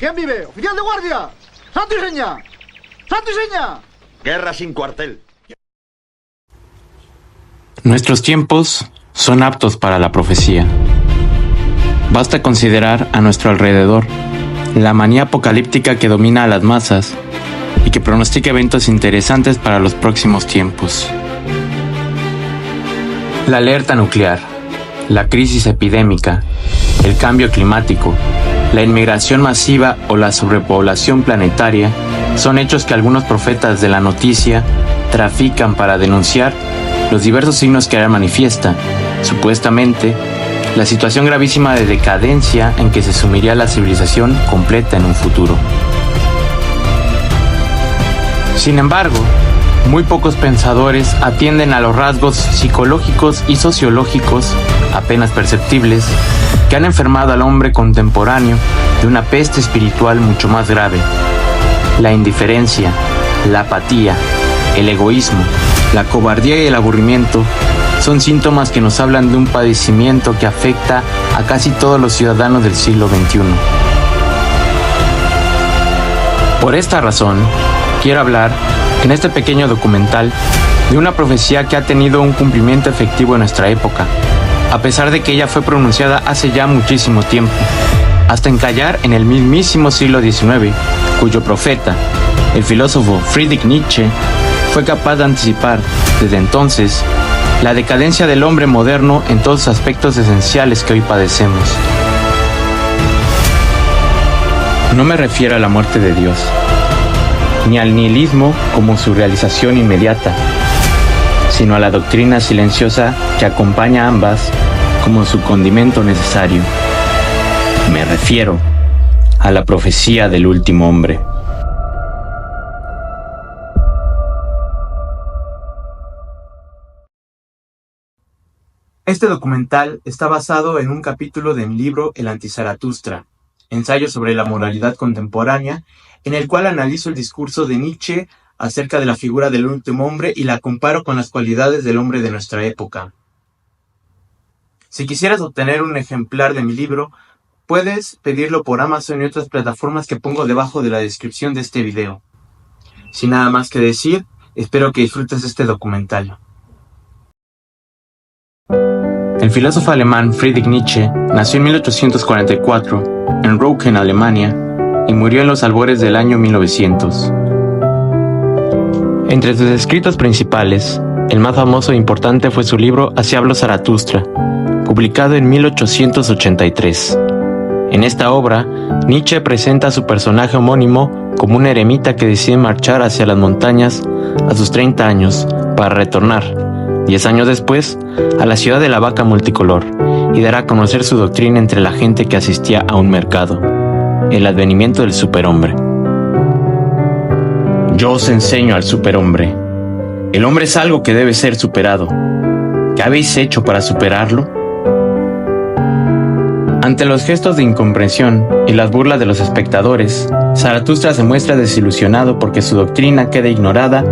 ¿Quién vive? ¡Oficial de guardia! ¡Santo y seña! ¡Santo y seña! Guerra sin cuartel. Nuestros tiempos son aptos para la profecía. Basta considerar a nuestro alrededor la manía apocalíptica que domina a las masas y que pronostica eventos interesantes para los próximos tiempos. La alerta nuclear, la crisis epidémica, el cambio climático, la inmigración masiva o la sobrepoblación planetaria son hechos que algunos profetas de la noticia trafican para denunciar los diversos signos que harán manifiesta, supuestamente, la situación gravísima de decadencia en que se sumiría la civilización completa en un futuro. Sin embargo, muy pocos pensadores atienden a los rasgos psicológicos y sociológicos, apenas perceptibles, que han enfermado al hombre contemporáneo de una peste espiritual mucho más grave: la indiferencia, la apatía, el egoísmo, la cobardía y el aburrimiento son síntomas que nos hablan de un padecimiento que afecta a casi todos los ciudadanos del siglo XXI. Por esta razón, quiero hablar, en este pequeño documental, de una profecía que ha tenido un cumplimiento efectivo en nuestra época, a pesar de que ella fue pronunciada hace ya muchísimo tiempo, hasta encallar en el mismísimo siglo XIX, cuyo profeta, el filósofo Friedrich Nietzsche, fue capaz de anticipar, desde entonces, la decadencia del hombre moderno en todos los aspectos esenciales que hoy padecemos. No me refiero a la muerte de Dios, ni al nihilismo como su realización inmediata, sino a la doctrina silenciosa que acompaña a ambas como su condimento necesario. Me refiero a la profecía del último hombre. Este documental está basado en un capítulo de mi libro El Anti-Zaratustra, ensayo sobre la moralidad contemporánea, en el cual analizo el discurso de Nietzsche acerca de la figura del último hombre y la comparo con las cualidades del hombre de nuestra época. Si quisieras obtener un ejemplar de mi libro, puedes pedirlo por Amazon y otras plataformas que pongo debajo de la descripción de este video. Sin nada más que decir, espero que disfrutes este documental. El filósofo alemán Friedrich Nietzsche nació en 1844 en Röcken, Alemania, y murió en los albores del año 1900. Entre sus escritos principales, el más famoso e importante fue su libro Así habló Zaratustra, publicado en 1883. En esta obra, Nietzsche presenta a su personaje homónimo como un eremita que decide marchar hacia las montañas a sus 30 años para retornar, 10 años después, a la ciudad de la vaca multicolor, y dará a conocer su doctrina entre la gente que asistía a un mercado: el advenimiento del superhombre. Yo os enseño al superhombre. El hombre es algo que debe ser superado. ¿Qué habéis hecho para superarlo? Ante los gestos de incomprensión y las burlas de los espectadores, Zaratustra se muestra desilusionado porque su doctrina queda ignorada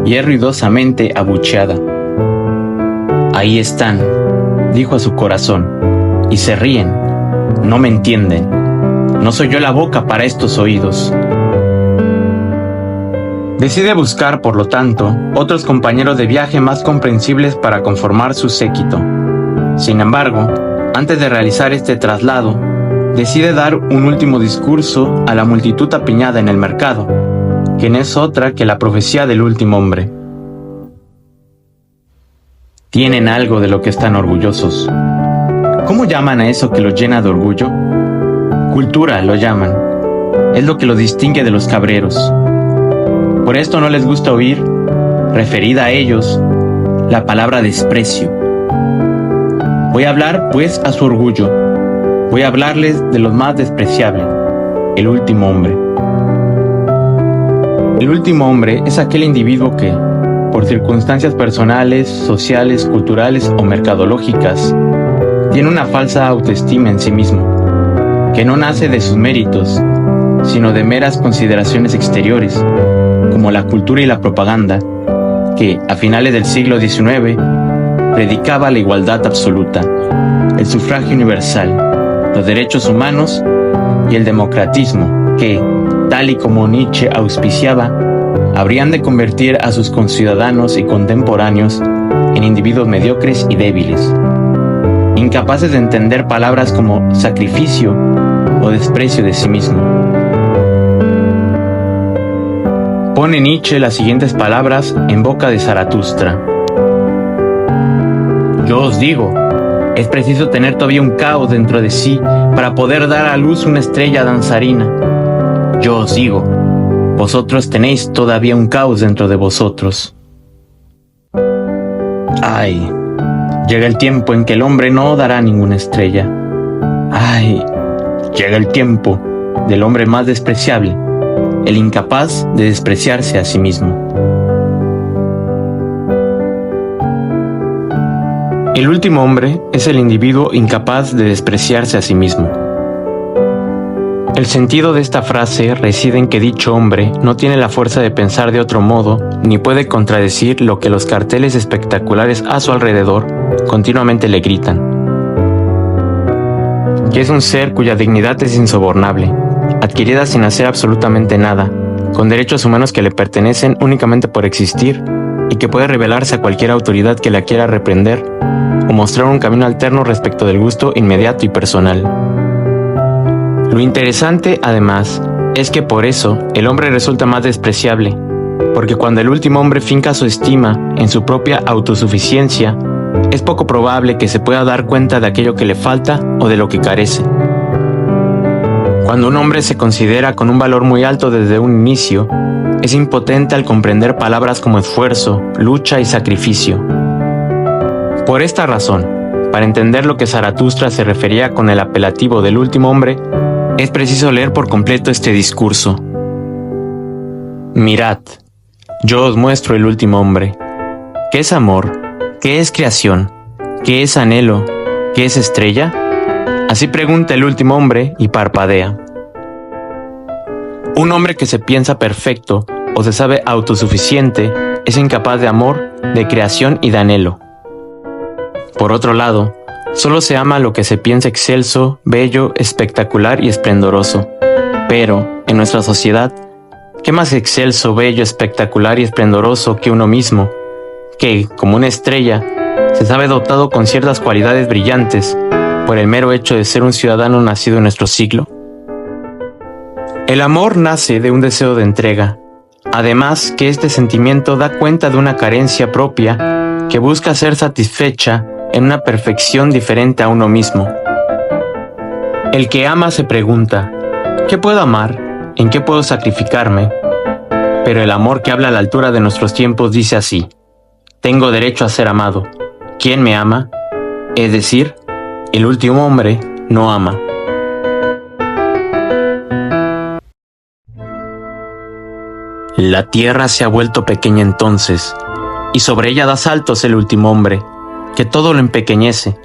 y es ruidosamente abucheada. Ahí están, dijo a su corazón, y se ríen. No me entienden. No soy yo la boca para estos oídos. Decide buscar, por lo tanto, otros compañeros de viaje más comprensibles para conformar su séquito. Sin embargo, antes de realizar este traslado, decide dar un último discurso a la multitud apiñada en el mercado, que no es otra que la profecía del último hombre. Tienen algo de lo que están orgullosos. ¿Cómo llaman a eso que los llena de orgullo? Cultura lo llaman. Es lo que los distingue de los cabreros. Por esto no les gusta oír, referida a ellos, la palabra desprecio. Voy a hablar, pues, a su orgullo. Voy a hablarles de lo más despreciable, el último hombre. El último hombre es aquel individuo que, por circunstancias personales, sociales, culturales o mercadológicas, tiene una falsa autoestima en sí mismo, que no nace de sus méritos, sino de meras consideraciones exteriores, como la cultura y la propaganda, que, a finales del siglo XIX, predicaba la igualdad absoluta, el sufragio universal, los derechos humanos y el democratismo, que, tal y como Nietzsche auspiciaba, habrían de convertir a sus conciudadanos y contemporáneos en individuos mediocres y débiles, incapaces de entender palabras como sacrificio o desprecio de sí mismo. Pone Nietzsche las siguientes palabras en boca de Zaratustra: yo os digo, es preciso tener todavía un caos dentro de sí para poder dar a luz una estrella danzarina. Yo os digo, vosotros tenéis todavía un caos dentro de vosotros. Ay, llega el tiempo en que el hombre no dará ninguna estrella. Ay, llega el tiempo del hombre más despreciable, el incapaz de despreciarse a sí mismo. El último hombre es el individuo incapaz de despreciarse a sí mismo. El sentido de esta frase reside en que dicho hombre no tiene la fuerza de pensar de otro modo, ni puede contradecir lo que los carteles espectaculares a su alrededor continuamente le gritan. Que es un ser cuya dignidad es insobornable, adquirida sin hacer absolutamente nada, con derechos humanos que le pertenecen únicamente por existir, y que puede rebelarse a cualquier autoridad que la quiera reprender, o mostrar un camino alterno respecto del gusto inmediato y personal. Lo interesante, además, es que por eso el hombre resulta más despreciable, porque cuando el último hombre finca su estima en su propia autosuficiencia, es poco probable que se pueda dar cuenta de aquello que le falta o de lo que carece. Cuando un hombre se considera con un valor muy alto desde un inicio, es impotente al comprender palabras como esfuerzo, lucha y sacrificio. Por esta razón, para entender lo que Zaratustra se refería con el apelativo del último hombre, es preciso leer por completo este discurso. Mirad, yo os muestro el último hombre. ¿Qué es amor? ¿Qué es creación? ¿Qué es anhelo? ¿Qué es estrella? Así pregunta el último hombre y parpadea. Un hombre que se piensa perfecto o se sabe autosuficiente es incapaz de amor, de creación y de anhelo. Por otro lado, solo se ama lo que se piensa excelso, bello, espectacular y esplendoroso. Pero, en nuestra sociedad, ¿qué más excelso, bello, espectacular y esplendoroso que uno mismo, que, como una estrella, se sabe dotado con ciertas cualidades brillantes por el mero hecho de ser un ciudadano nacido en nuestro siglo? El amor nace de un deseo de entrega, además que este sentimiento da cuenta de una carencia propia que busca ser satisfecha en una perfección diferente a uno mismo. El que ama se pregunta, ¿qué puedo amar? ¿En qué puedo sacrificarme? Pero el amor que habla a la altura de nuestros tiempos dice así: tengo derecho a ser amado. ¿Quién me ama? Es decir, el último hombre no ama. La tierra se ha vuelto pequeña entonces, y sobre ella da saltos el último hombre, que todo lo empequeñece.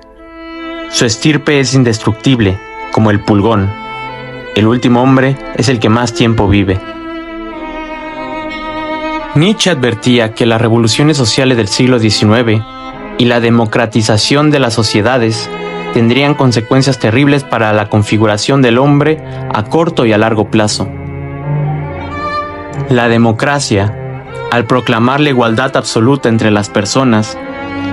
Su estirpe es indestructible, como el pulgón. El último hombre es el que más tiempo vive. Nietzsche advertía que las revoluciones sociales del siglo XIX y la democratización de las sociedades tendrían consecuencias terribles para la configuración del hombre a corto y a largo plazo. La democracia, al proclamar la igualdad absoluta entre las personas,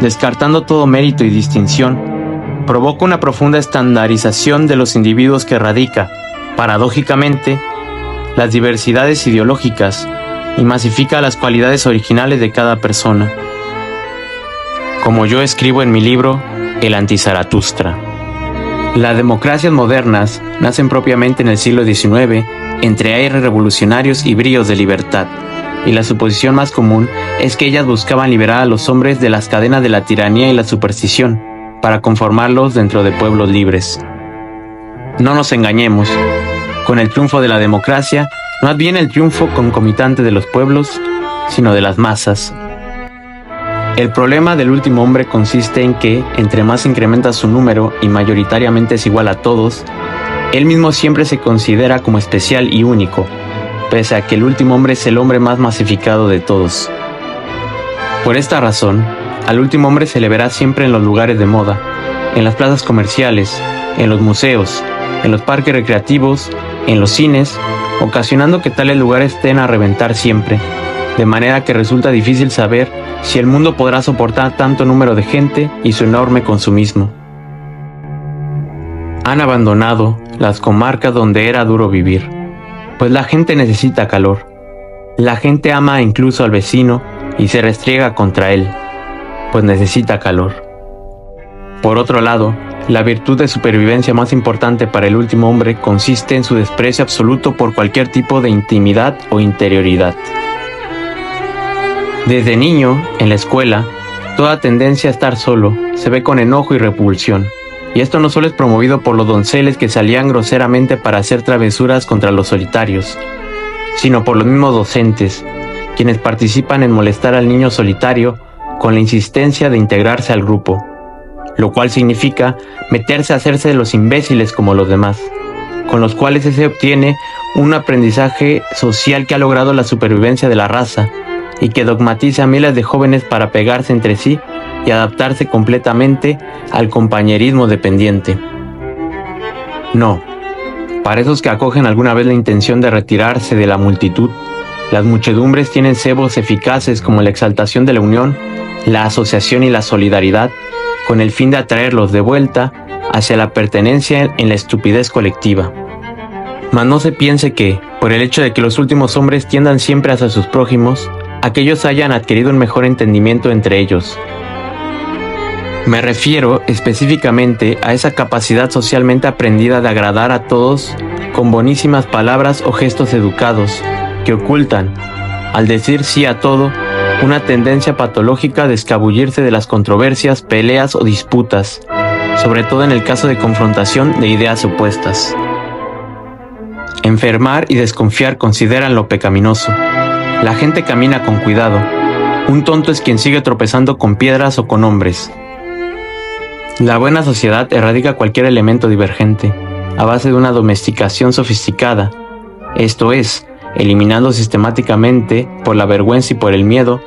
descartando todo mérito y distinción, provoca una profunda estandarización de los individuos que erradica, paradójicamente, las diversidades ideológicas y masifica las cualidades originales de cada persona. Como yo escribo en mi libro, El Anti-Zaratustra. Las democracias modernas nacen propiamente en el siglo XIX, entre aires revolucionarios y bríos de libertad, y la suposición más común es que ellas buscaban liberar a los hombres de las cadenas de la tiranía y la superstición, para conformarlos dentro de pueblos libres. No nos engañemos, con el triunfo de la democracia no adviene el triunfo concomitante de los pueblos, sino de las masas. El problema del último hombre consiste en que, entre más incrementa su número y mayoritariamente es igual a todos, él mismo siempre se considera como especial y único, pese a que el último hombre es el hombre más masificado de todos. Por esta razón, al último hombre se le verá siempre en los lugares de moda, en las plazas comerciales, en los museos, en los parques recreativos, en los cines, ocasionando que tales lugares estén a reventar siempre, de manera que resulta difícil saber si el mundo podrá soportar tanto número de gente y su enorme consumismo. Han abandonado las comarcas donde era duro vivir, pues la gente necesita calor. La gente ama incluso al vecino y se restriega contra él, pues necesita calor. Por otro lado, la virtud de supervivencia más importante para el último hombre consiste en su desprecio absoluto por cualquier tipo de intimidad o interioridad. Desde niño, en la escuela, toda tendencia a estar solo se ve con enojo y repulsión, y esto no solo es promovido por los donceles que salían groseramente para hacer travesuras contra los solitarios, sino por los mismos docentes, quienes participan en molestar al niño solitario con la insistencia de integrarse al grupo, lo cual significa meterse a hacerse de los imbéciles como los demás, con los cuales se obtiene un aprendizaje social que ha logrado la supervivencia de la raza y que dogmatiza a miles de jóvenes para pegarse entre sí y adaptarse completamente al compañerismo dependiente. No, para esos que acogen alguna vez la intención de retirarse de la multitud, las muchedumbres tienen cebos eficaces como la exaltación de la unión, la asociación y la solidaridad, con el fin de atraerlos de vuelta hacia la pertenencia en la estupidez colectiva. Mas no se piense que, por el hecho de que los últimos hombres tiendan siempre hacia sus prójimos, aquellos hayan adquirido un mejor entendimiento entre ellos. Me refiero específicamente a esa capacidad socialmente aprendida de agradar a todos con bonísimas palabras o gestos educados, que ocultan, al decir sí a todo, una tendencia patológica de escabullirse de las controversias, peleas o disputas, sobre todo en el caso de confrontación de ideas opuestas. Enfermar y desconfiar consideran lo pecaminoso. La gente camina con cuidado. Un tonto es quien sigue tropezando con piedras o con hombres. La buena sociedad erradica cualquier elemento divergente, a base de una domesticación sofisticada, esto es, eliminando sistemáticamente, por la vergüenza y por el miedo,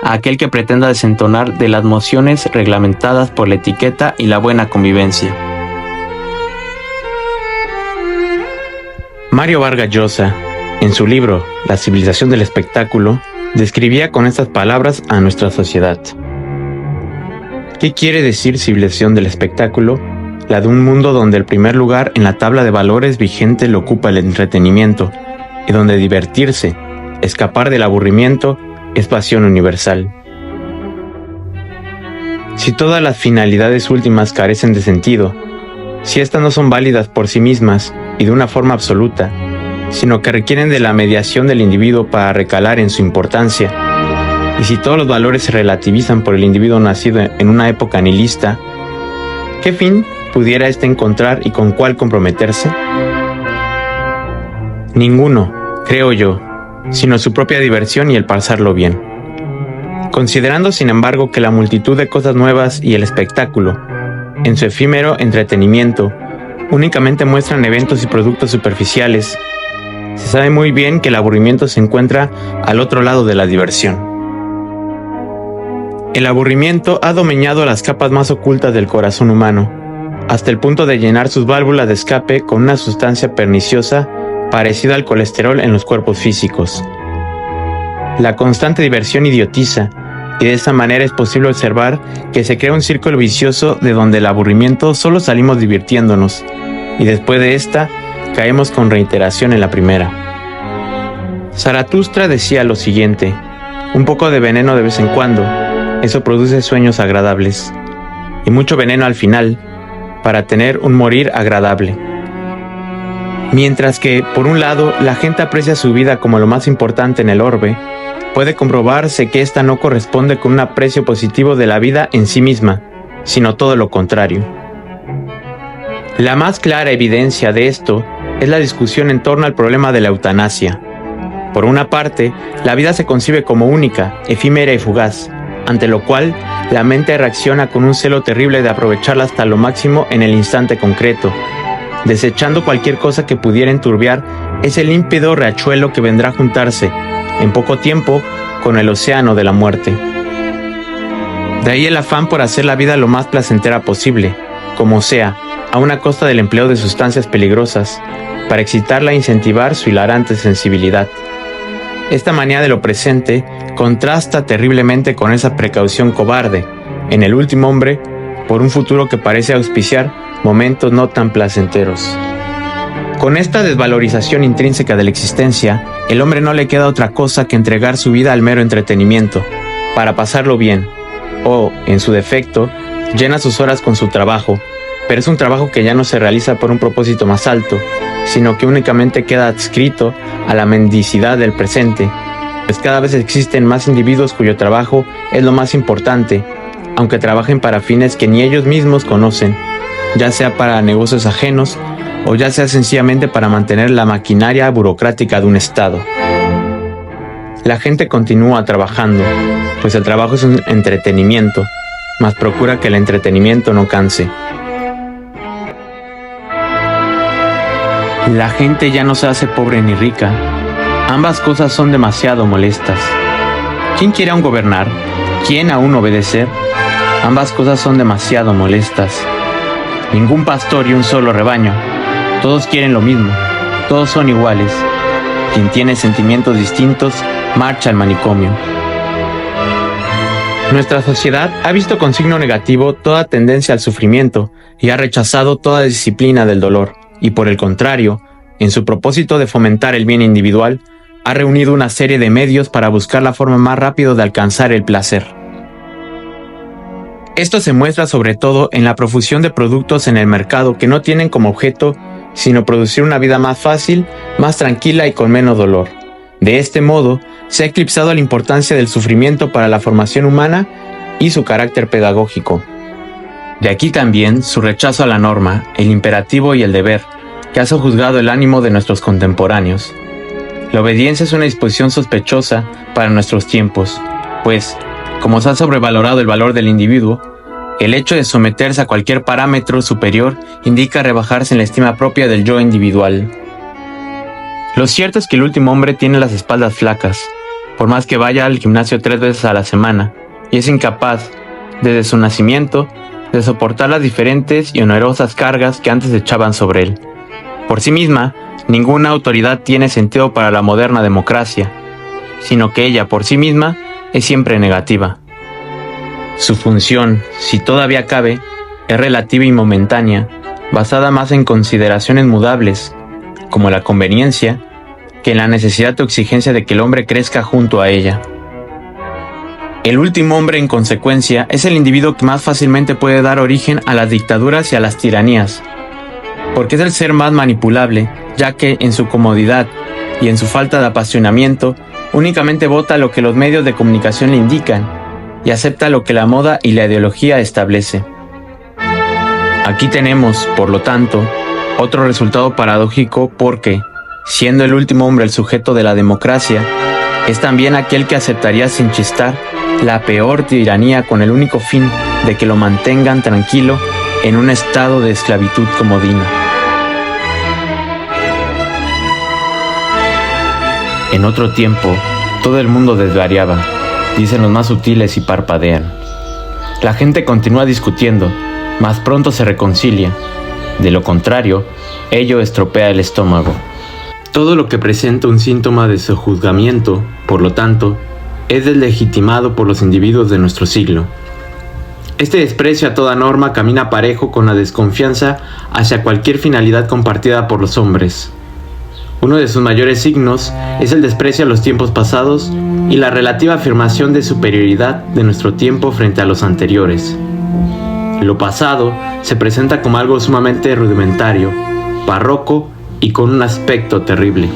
a aquel que pretenda desentonar de las mociones reglamentadas por la etiqueta y la buena convivencia. Mario Vargas Llosa, en su libro La civilización del espectáculo, describía con estas palabras a nuestra sociedad. ¿Qué quiere decir civilización del espectáculo? La de un mundo donde el primer lugar en la tabla de valores vigente lo ocupa el entretenimiento, y donde divertirse, escapar del aburrimiento, es pasión universal. Si todas las finalidades últimas carecen de sentido, si éstas no son válidas por sí mismas y de una forma absoluta, sino que requieren de la mediación del individuo para recalar en su importancia, y si todos los valores se relativizan por el individuo nacido en una época nihilista, ¿qué fin pudiera éste encontrar y con cuál comprometerse? Ninguno, creo yo, sino su propia diversión y el pasarlo bien. Considerando, sin embargo, que la multitud de cosas nuevas y el espectáculo, en su efímero entretenimiento, únicamente muestran eventos y productos superficiales, se sabe muy bien que el aburrimiento se encuentra al otro lado de la diversión. El aburrimiento ha domeñado las capas más ocultas del corazón humano, hasta el punto de llenar sus válvulas de escape con una sustancia perniciosa parecida al colesterol en los cuerpos físicos. La constante diversión idiotiza, y de esa manera es posible observar que se crea un círculo vicioso de donde el aburrimiento solo salimos divirtiéndonos, y después de esta, caemos con reiteración en la primera. Zaratustra decía lo siguiente: un poco de veneno de vez en cuando, eso produce sueños agradables, y mucho veneno al final, para tener un morir agradable. Mientras que, por un lado, la gente aprecia su vida como lo más importante en el orbe, puede comprobarse que ésta no corresponde con un aprecio positivo de la vida en sí misma, sino todo lo contrario. La más clara evidencia de esto es la discusión en torno al problema de la eutanasia. Por una parte, la vida se concibe como única, efímera y fugaz, ante lo cual la mente reacciona con un celo terrible de aprovecharla hasta lo máximo en el instante concreto, desechando cualquier cosa que pudiera enturbiar ese límpido riachuelo que vendrá a juntarse, en poco tiempo, con el océano de la muerte. De ahí el afán por hacer la vida lo más placentera posible, como sea, aun a costa del empleo de sustancias peligrosas, para excitarla e incentivar su hilarante sensibilidad. Esta manía de lo presente contrasta terriblemente con esa precaución cobarde, en el último hombre, por un futuro que parece auspiciar momentos no tan placenteros. Con esta desvalorización intrínseca de la existencia, el hombre no le queda otra cosa que entregar su vida al mero entretenimiento, para pasarlo bien, o, en su defecto, llena sus horas con su trabajo, pero es un trabajo que ya no se realiza por un propósito más alto, sino que únicamente queda adscrito a la mendicidad del presente, pues cada vez existen más individuos cuyo trabajo es lo más importante, aunque trabajen para fines que ni ellos mismos conocen, ya sea para negocios ajenos o ya sea sencillamente para mantener la maquinaria burocrática de un Estado. La gente continúa trabajando, pues el trabajo es un entretenimiento, mas procura que el entretenimiento no canse. La gente ya no se hace pobre ni rica. Ambas cosas son demasiado molestas. ¿Quién quiere aún gobernar? ¿Quién aún obedecer? Ambas cosas son demasiado molestas. Ningún pastor y un solo rebaño. Todos quieren lo mismo. Todos son iguales. Quien tiene sentimientos distintos marcha al manicomio. Nuestra sociedad ha visto con signo negativo toda tendencia al sufrimiento y ha rechazado toda disciplina del dolor. Y por el contrario, en su propósito de fomentar el bien individual, ha reunido una serie de medios para buscar la forma más rápida de alcanzar el placer. Esto se muestra sobre todo en la profusión de productos en el mercado que no tienen como objeto sino producir una vida más fácil, más tranquila y con menos dolor. De este modo, se ha eclipsado la importancia del sufrimiento para la formación humana y su carácter pedagógico. De aquí también su rechazo a la norma, el imperativo y el deber, que ha sojuzgado el ánimo de nuestros contemporáneos. La obediencia es una disposición sospechosa para nuestros tiempos, pues, como se ha sobrevalorado el valor del individuo, el hecho de someterse a cualquier parámetro superior indica rebajarse en la estima propia del yo individual. Lo cierto es que el último hombre tiene las espaldas flacas, por más que vaya al gimnasio 3 veces a la semana, y es incapaz, desde su nacimiento, de soportar las diferentes y onerosas cargas que antes echaban sobre él. Por sí misma, ninguna autoridad tiene sentido para la moderna democracia, sino que ella por sí misma es siempre negativa. Su función, si todavía cabe, es relativa y momentánea, basada más en consideraciones mudables, como la conveniencia, que en la necesidad o exigencia de que el hombre crezca junto a ella. El último hombre, en consecuencia, es el individuo que más fácilmente puede dar origen a las dictaduras y a las tiranías, porque es el ser más manipulable, ya que en su comodidad y en su falta de apasionamiento, únicamente vota lo que los medios de comunicación le indican y acepta lo que la moda y la ideología establece. Aquí tenemos, por lo tanto, otro resultado paradójico porque, siendo el último hombre el sujeto de la democracia, es también aquel que aceptaría sin chistar la peor tiranía con el único fin de que lo mantengan tranquilo en un estado de esclavitud comodina. En otro tiempo, todo el mundo desvariaba, dicen los más sutiles y parpadean. La gente continúa discutiendo, mas pronto se reconcilia. De lo contrario, ello estropea el estómago. Todo lo que presenta un síntoma de sojuzgamiento, por lo tanto, es deslegitimado por los individuos de nuestro siglo. Este desprecio a toda norma camina parejo con la desconfianza hacia cualquier finalidad compartida por los hombres. Uno de sus mayores signos es el desprecio a los tiempos pasados y la relativa afirmación de superioridad de nuestro tiempo frente a los anteriores. Lo pasado se presenta como algo sumamente rudimentario, barroco y con un aspecto terrible.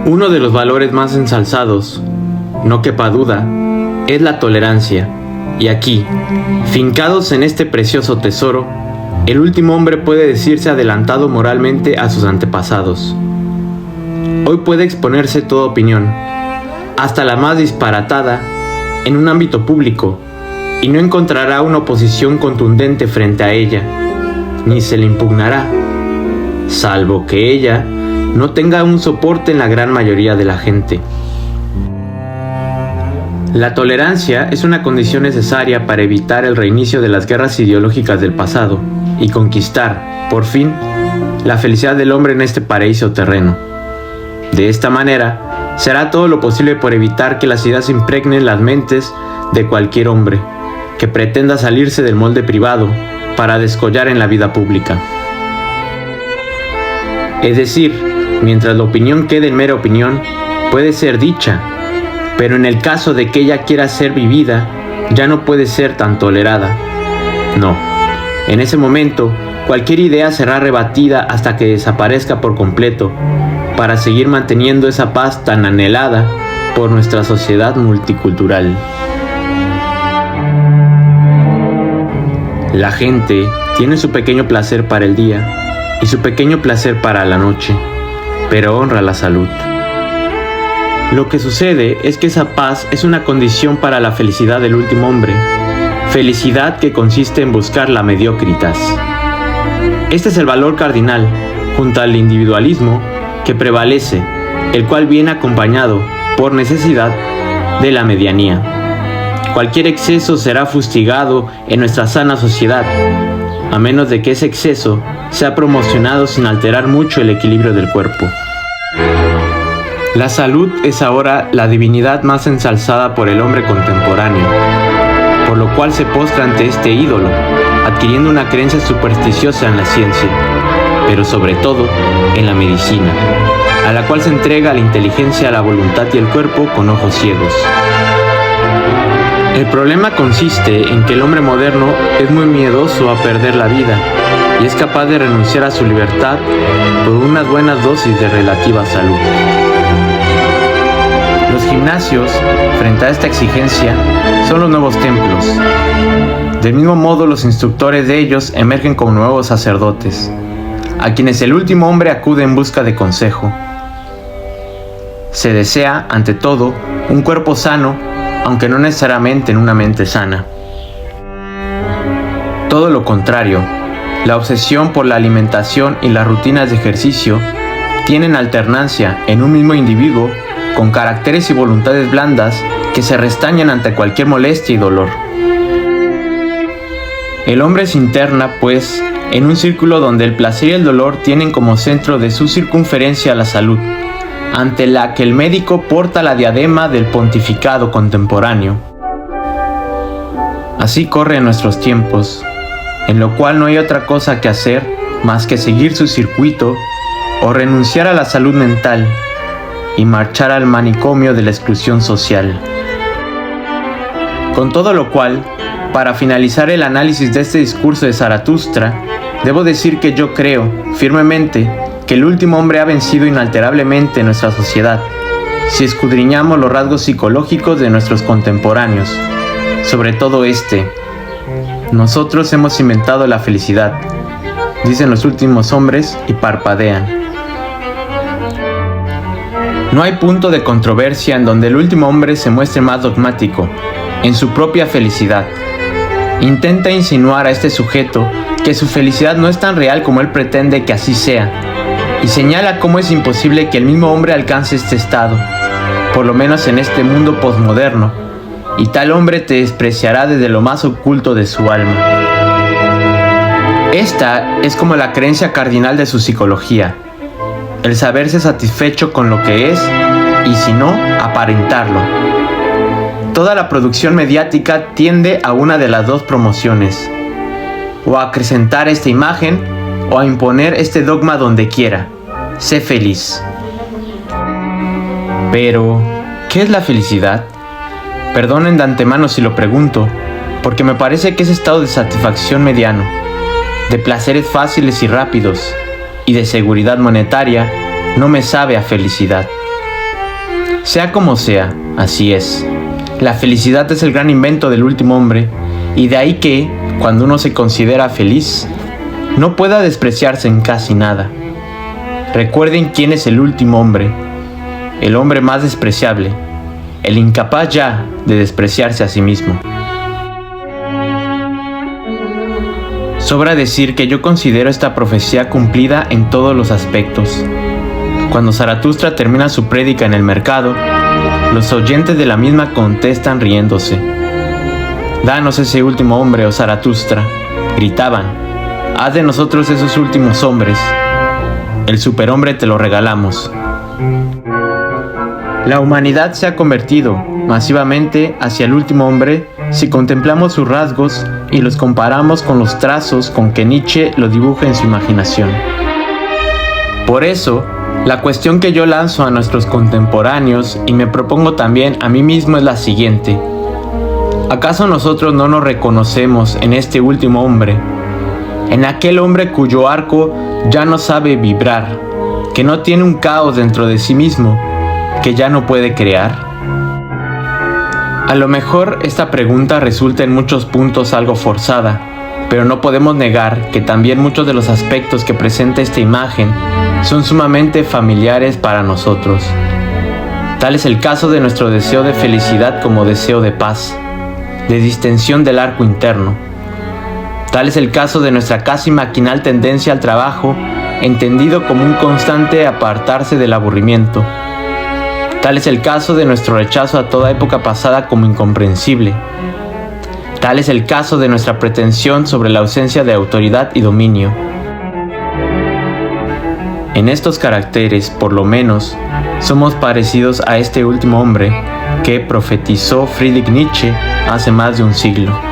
Uno de los valores más ensalzados, no quepa duda, es la tolerancia, y aquí, fincados en este precioso tesoro, el último hombre puede decirse adelantado moralmente a sus antepasados. Hoy puede exponerse toda opinión, hasta la más disparatada, en un ámbito público, y no encontrará una oposición contundente frente a ella, ni se le impugnará, salvo que ella no tenga un soporte en la gran mayoría de la gente. La tolerancia es una condición necesaria para evitar el reinicio de las guerras ideológicas del pasado y conquistar, por fin, la felicidad del hombre en este paraíso terreno. De esta manera, se hará todo lo posible por evitar que las ideas impregnen las mentes de cualquier hombre que pretenda salirse del molde privado para descollar en la vida pública. Es decir, mientras la opinión quede en mera opinión, puede ser dicha, pero en el caso de que ella quiera ser vivida, ya no puede ser tan tolerada. No, en ese momento, cualquier idea será rebatida hasta que desaparezca por completo, para seguir manteniendo esa paz tan anhelada por nuestra sociedad multicultural. La gente tiene su pequeño placer para el día y su pequeño placer para la noche, pero honra la salud. Lo que sucede es que esa paz es una condición para la felicidad del último hombre, felicidad que consiste en buscar la mediocritas. Este es el valor cardinal, junto al individualismo, que prevalece, el cual viene acompañado, por necesidad, de la medianía. Cualquier exceso será fustigado en nuestra sana sociedad, a menos de que ese exceso sea promocionado sin alterar mucho el equilibrio del cuerpo. La salud es ahora la divinidad más ensalzada por el hombre contemporáneo, por lo cual se postra ante este ídolo, adquiriendo una creencia supersticiosa en la ciencia, pero sobre todo en la medicina, a la cual se entrega la inteligencia, la voluntad y el cuerpo con ojos ciegos. El problema consiste en que el hombre moderno es muy miedoso a perder la vida y es capaz de renunciar a su libertad por unas buenas dosis de relativa salud. Los gimnasios, frente a esta exigencia, son los nuevos templos. Del mismo modo, los instructores de ellos emergen como nuevos sacerdotes, a quienes el último hombre acude en busca de consejo. Se desea, ante todo, un cuerpo sano, aunque no necesariamente en una mente sana. Todo lo contrario, la obsesión por la alimentación y las rutinas de ejercicio tienen alternancia en un mismo individuo con caracteres y voluntades blandas que se restañan ante cualquier molestia y dolor. El hombre se interna, pues, en un círculo donde el placer y el dolor tienen como centro de su circunferencia la salud, ante la que el médico porta la diadema del pontificado contemporáneo. Así corren nuestros tiempos, en lo cual no hay otra cosa que hacer más que seguir su circuito o renunciar a la salud mental y marchar al manicomio de la exclusión social. Con todo lo cual, para finalizar el análisis de este discurso de Zaratustra, debo decir que yo creo, firmemente, que el último hombre ha vencido inalterablemente en nuestra sociedad, si escudriñamos los rasgos psicológicos de nuestros contemporáneos, sobre todo nosotros hemos inventado la felicidad, dicen los últimos hombres y parpadean. No hay punto de controversia en donde el último hombre se muestre más dogmático, en su propia felicidad. Intenta insinuar a este sujeto que su felicidad no es tan real como él pretende que así sea, y señala cómo es imposible que el mismo hombre alcance este estado, por lo menos en este mundo posmoderno, y tal hombre te despreciará desde lo más oculto de su alma. Esta es como la creencia cardinal de su psicología, el saberse satisfecho con lo que es, y si no, aparentarlo. Toda la producción mediática tiende a una de las dos promociones, o a acrecentar esta imagen, o a imponer este dogma donde quiera: sé feliz. Pero, ¿qué es la felicidad? Perdonen de antemano si lo pregunto, porque me parece que ese estado de satisfacción mediano, de placeres fáciles y rápidos, y de seguridad monetaria, no me sabe a felicidad. Sea como sea, así es. La felicidad es el gran invento del último hombre, y de ahí que, cuando uno se considera feliz, no pueda despreciarse en casi nada. Recuerden quién es el último hombre, el hombre más despreciable, el incapaz ya de despreciarse a sí mismo. Sobra decir que yo considero esta profecía cumplida en todos los aspectos. Cuando Zaratustra termina su prédica en el mercado, los oyentes de la misma contestan riéndose: «Danos ese último hombre, oh Zaratustra», gritaban, Haz de nosotros esos últimos hombres. El superhombre te lo regalamos. La humanidad se ha convertido masivamente hacia el último hombre si contemplamos sus rasgos y los comparamos con los trazos con que Nietzsche lo dibuja en su imaginación. Por eso, la cuestión que yo lanzo a nuestros contemporáneos y me propongo también a mí mismo es la siguiente. ¿Acaso nosotros no nos reconocemos en este último hombre? En aquel hombre cuyo arco ya no sabe vibrar, que no tiene un caos dentro de sí mismo, que ya no puede crear. A lo mejor esta pregunta resulta en muchos puntos algo forzada, pero no podemos negar que también muchos de los aspectos que presenta esta imagen son sumamente familiares para nosotros. Tal es el caso de nuestro deseo de felicidad como deseo de paz, de distensión del arco interno. Tal es el caso de nuestra casi maquinal tendencia al trabajo, entendido como un constante apartarse del aburrimiento. Tal es el caso de nuestro rechazo a toda época pasada como incomprensible. Tal es el caso de nuestra pretensión sobre la ausencia de autoridad y dominio. En estos caracteres, por lo menos, somos parecidos a este último hombre que profetizó Friedrich Nietzsche hace más de un siglo.